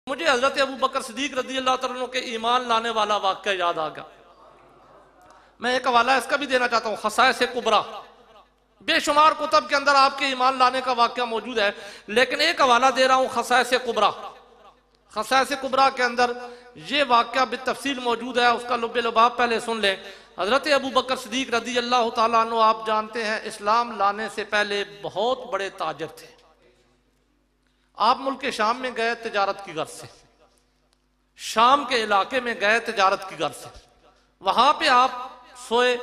مجھے حضرت ابو بکر صدیق رضی اللہ تعالیٰ عنہ کے ایمان لانے والا واقعہ یاد آ گیا۔ میں ایک حوالہ اس کا بھی دینا چاہتا ہوں، خصائص کبریٰ۔ بے شمار کتب کے اندر آپ کے ایمان لانے کا واقعہ موجود ہے، لیکن ایک حوالہ دے رہا ہوں خصائص کبریٰ۔ خصائص کبریٰ کے اندر یہ واقعہ بالتفصیل موجود ہے، اس کا لب لباب پہلے سن لیں۔ حضرت ابو بکر صدیق رضی اللہ تعالیٰ عنہ آپ جانتے ہیں اسلام لانے سے پہلے بہت بڑے تاجر تھے۔ آپ ملک شام میں گئے تجارت کی غرض سے، شام کے علاقے میں گئے تجارت کی غرض سے، وہاں پہ آپ سوئے،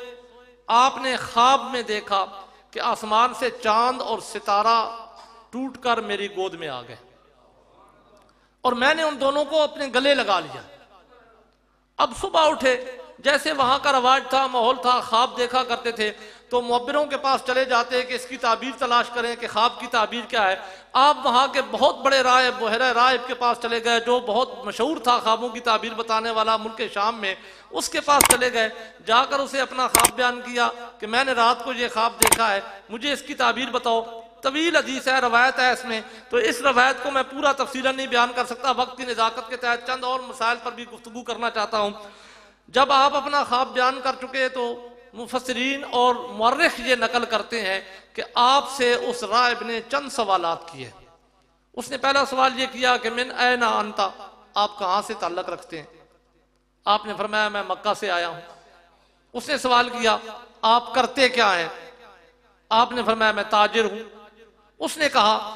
آپ نے خواب میں دیکھا کہ آسمان سے چاند اور ستارہ ٹوٹ کر میری گود میں آ گئے اور میں نے ان دونوں کو اپنے گلے لگا لیا۔ اب صبح اٹھے، جیسے وہاں کا رواج تھا، ماحول تھا، خواب دیکھا کرتے تھے تو معبروں کے پاس چلے جاتے کہ اس کی تعبیر تلاش کریں کہ خواب کی تعبیر کیا ہے۔ آپ وہاں کے بہت بڑے راہب بحیرہ راہب کے پاس چلے گئے، جو بہت مشہور تھا خوابوں کی تعبیر بتانے والا ملک شام میں، اس کے پاس چلے گئے، جا کر اسے اپنا خواب بیان کیا کہ میں نے رات کو یہ خواب دیکھا ہے، مجھے اس کی تعبیر بتاؤ۔ طویل حدیث ہے، روایت ہے اس میں، تو اس روایت کو میں پورا تفصیلاً نہیں بیان کر سکتا، وقت کی نزاکت کے تحت چند اور مسائل پر بھی گفتگو کرنا چاہتا ہوں۔ جب آپ اپنا خواب بیان کر چکے تو مفسرین اور مورخ یہ نقل کرتے ہیں کہ آپ سے اس راہب نے چند سوالات کیے۔ اس نے پہلا سوال یہ کیا کہ من این انت، آپ کہاں سے تعلق رکھتے ہیں؟ آپ نے فرمایا میں مکہ سے آیا ہوں۔ اس نے سوال کیا آپ کرتے کیا ہیں؟ آپ نے فرمایا میں تاجر ہوں۔ اس نے کہا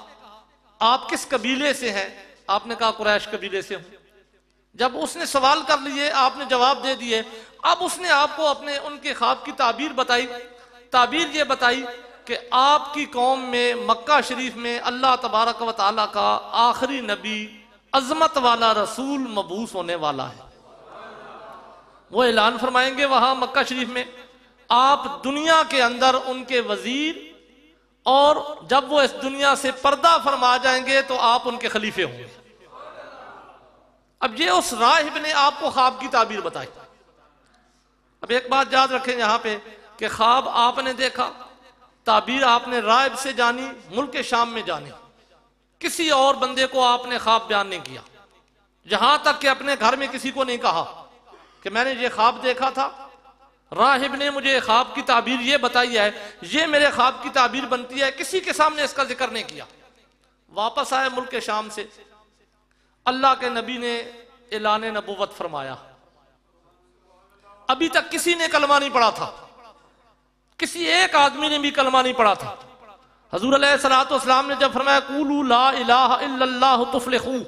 آپ کس قبیلے سے ہیں؟ آپ نے کہا قریش قبیلے سے ہوں۔ جب اس نے سوال کر لیے، آپ نے جواب دے دیے، اب اس نے آپ کو اپنے ان کے خواب کی تعبیر بتائی۔ تعبیر یہ بتائی کہ آپ کی قوم میں مکہ شریف میں اللہ تبارک و تعالیٰ کا آخری نبی، عظمت والا رسول مبعوث ہونے والا ہے۔ وہ اعلان فرمائیں گے وہاں مکہ شریف میں، آپ دنیا کے اندر ان کے وزیر، اور جب وہ اس دنیا سے پردہ فرما جائیں گے تو آپ ان کے خلیفے ہوں گے۔ اب یہ اس راہب نے آپ کو خواب کی تعبیر بتائی۔ اب ایک بات یاد رکھیں یہاں پہ کہ خواب آپ نے دیکھا، تعبیر آپ نے راہب سے جانی، ملک شام میں جانی، کسی اور بندے کو آپ نے خواب بیان نہیں کیا، یہاں تک کہ اپنے گھر میں کسی کو نہیں کہا کہ میں نے یہ خواب دیکھا تھا، راہب نے مجھے خواب کی تعبیر یہ بتائی ہے، یہ میرے خواب کی تعبیر بنتی ہے، کسی کے سامنے اس کا ذکر نہیں کیا۔ واپس آئے ملک شام سے، اللہ کے نبی نے اعلان نبوت فرمایا۔ ابھی تک کسی نے کلمہ نہیں پڑھا تھا، کسی ایک آدمی نے بھی کلمہ نہیں پڑھا تھا۔ حضور علیہ السلام نے جب فرمایا قولوا لا الہ الا اللہ تفلحوا،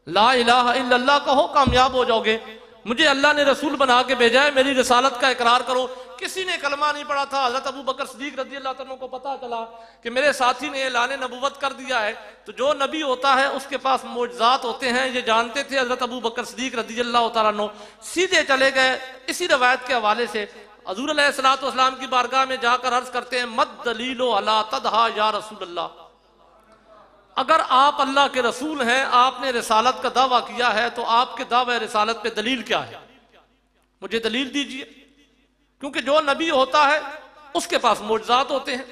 لا الہ الا اللہ کہو کامیاب ہو جاؤ گے، مجھے اللہ نے رسول بنا کے بھیجا ہے، میری رسالت کا اقرار کرو۔ کسی نے کلمہ نہیں پڑھا تھا۔ حضرت ابو بکر صدیق رضی اللہ عنہ کو پتا چلا کہ میرے ساتھی نے اعلان نبوت کر دیا ہے، تو جو نبی ہوتا ہے اس کے پاس معجزات ہوتے ہیں، یہ جانتے تھے حضرت ابو بکر صدیق رضی اللہ تعالیٰ عنہ۔ سیدھے چلے گئے، اسی روایت کے حوالے سے حضور علیہ السلام کی بارگاہ میں جا کر عرض کرتے ہیں مد دلیل علی تدہا یا رسول اللہ، اگر آپ اللہ کے رسول ہیں، آپ نے رسالت کا دعویٰ کیا ہے، تو آپ کے دعوی رسالت پہ دلیل کیا ہے؟ مجھے دلیل دیجئے، کیونکہ جو نبی ہوتا ہے اس کے پاس معجزات ہوتے ہیں،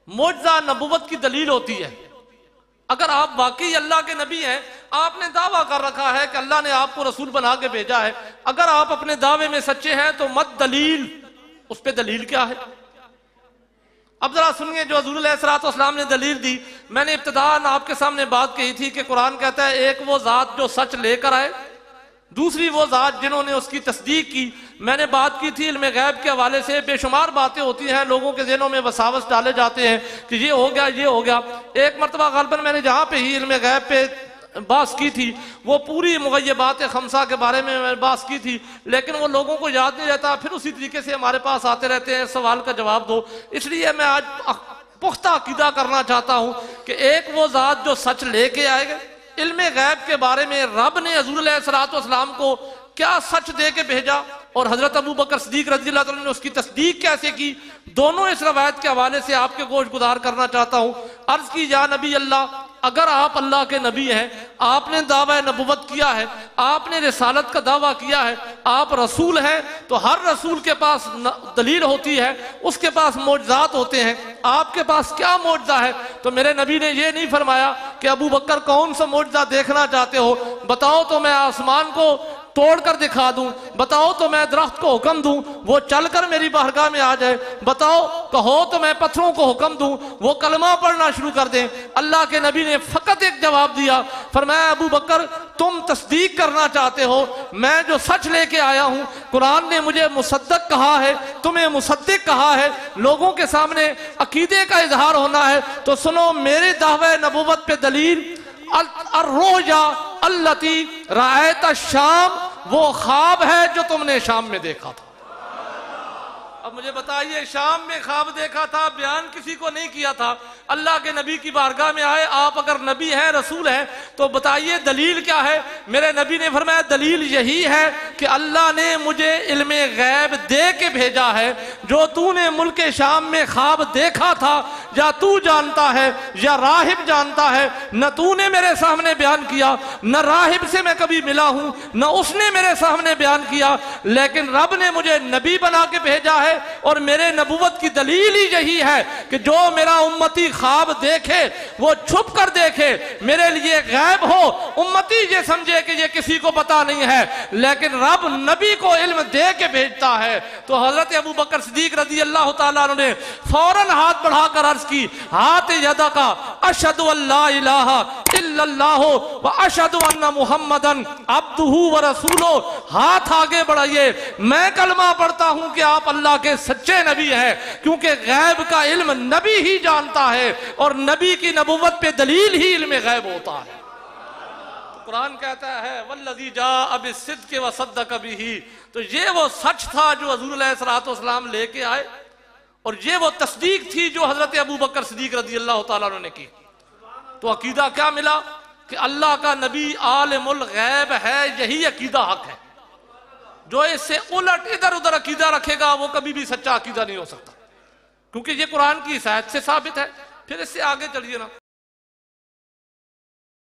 معجزہ نبوت کی دلیل ہوتی ہے۔ اگر آپ واقعی اللہ کے نبی ہیں، آپ نے دعویٰ کر رکھا ہے کہ اللہ نے آپ کو رسول بنا کے بھیجا ہے، اگر آپ اپنے دعوے میں سچے ہیں تو مت دلیل، اس پہ دلیل کیا ہے؟ اب ذرا سنیے جو حضور علیہ السلام نے دلیل دی۔ میں نے ابتداءً آپ کے سامنے بات کہی تھی کہ قرآن کہتا ہے ایک وہ ذات جو سچ لے کر آئے، دوسری وہ ذات جنہوں نے اس کی تصدیق کی۔ میں نے بات کی تھی علم غیب کے حوالے سے، بے شمار باتیں ہوتی ہیں، لوگوں کے ذہنوں میں وساوس ڈالے جاتے ہیں کہ یہ ہو گیا یہ ہو گیا۔ ایک مرتبہ غالباً میں نے جہاں پہ ہی علم غیب پہ بات کی تھی وہ پوری مغیبات خمسہ کے بارے میں بات کی تھی، لیکن وہ لوگوں کو یاد نہیں رہتا، پھر اسی طریقے سے ہمارے پاس آتے رہتے ہیں سوال کا جواب دو۔ اس لیے میں آج پختہ عقیدہ کرنا چاہتا ہوں کہ ایک وہ ذات جو سچ لے کے آئے گا۔ علم غیب کے بارے میں رب نے حضور علیہ السلام کو کیا سچ دے کے بھیجا، اور حضرت ابو بکر صدیق رضی اللہ عنہ نے اس کی تصدیق کیسے کی، دونوں اس روایت کے حوالے سے آپ کے گوش گزار کرنا چاہتا ہوں۔ عرض کی یا نبی اللہ، اگر آپ اللہ کے نبی ہیں، آپ نے دعویٰ نبوت کیا ہے، آپ نے رسالت کا دعویٰ کیا ہے، آپ رسول ہیں، تو ہر رسول کے پاس دلیل ہوتی ہے، اس کے پاس معجزات ہوتے ہیں۔ آپ کے پاس کیا معجزہ ہے؟ تو میرے نبی نے یہ نہیں فرمایا کہ ابو بکر کون سا معجزہ دیکھنا چاہتے ہو، بتاؤ تو میں آسمان کو توڑ کر دکھا دوں، بتاؤ تو میں درخت کو حکم دوں وہ چل کر میری بارگاہ میں آ جائے، بتاؤ کہو تو میں پتھروں کو حکم دوں وہ کلمہ پڑھنا شروع کر دیں۔ اللہ کے نبی نے فقط ایک جواب دیا، فرمایا ابو بکر تم تصدیق کرنا چاہتے ہو، میں جو سچ لے کے آیا ہوں، قرآن نے مجھے مصدق کہا ہے، تمہیں مصدق کہا ہے، لوگوں کے سامنے عقیدے کا اظہار ہونا ہے، تو سنو میرے دعوی نبوت پہ دلیل الرؤیا التی رأیت الشام، وہ خواب ہے جو تم نے شام میں دیکھا تھا۔ اب مجھے بتائیے شام میں خواب دیکھا تھا، بیان کسی کو نہیں کیا تھا، اللہ کے نبی کی بارگاہ میں آئے، آپ اگر نبی ہیں رسول ہیں تو بتائیے دلیل کیا ہے؟ میرے نبی نے فرمایا دلیل یہی ہے کہ اللہ نے مجھے علم غیب دے کے بھیجا ہے، جو تو نے ملک شام میں خواب دیکھا تھا یا تو جانتا ہے یا راہب جانتا ہے، نہ تو نے میرے سامنے بیان کیا، نہ راہب سے میں کبھی ملا ہوں، نہ اس نے میرے سامنے بیان کیا، لیکن رب نے مجھے نبی بنا کے بھیجا ہے، اور میرے نبوت کی دلیل ہی یہی ہے کہ جو میرا امتی خواب دیکھے وہ چھپ کر دیکھے، میرے لیے غیب ہو، امتی یہ سمجھے کہ یہ کسی کو پتا نہیں ہے، لیکن رب نبی کو علم دے کے بھیجتا ہے۔ تو حضرت ابو بکر صدیق رضی اللہ تعالیٰ عنہ نے فوراً ہاتھ بڑھا کر عرض کی، ہاتھ یدا کا اشہد ان لا الہ الا اللہ و اشہد ان محمدن عبدہ و رسولہ، ہاتھ آگے بڑھائیے، میں کلمہ پڑھتا ہوں کہ آپ اللہ کے سچے نبی ہیں، کیونکہ غیب کا علم نبی ہی جانتا ہے، اور نبی کی نبوت پہ دلیل ہی علم غیب ہوتا ہے۔ قرآن کہتا ہے والذی جاء بالصدق وصدق بہ، تو یہ وہ سچ تھا جو حضور علیہ السلام لے کے آئے، اور یہ وہ تصدیق تھی جو حضرت ابو بکر صدیق رضی اللہ تعالیٰ عنہ نے کی۔ تو عقیدہ کیا ملا کہ اللہ کا نبی عالم الغیب ہے، یہی عقیدہ حق ہے۔ جو اس سے الٹ ادھر ادھر عقیدہ رکھے گا وہ کبھی بھی سچا عقیدہ نہیں ہو سکتا، کیونکہ یہ قرآن کی ہدایت سے ثابت ہے۔ پھر اس سے آگے چلیے نا۔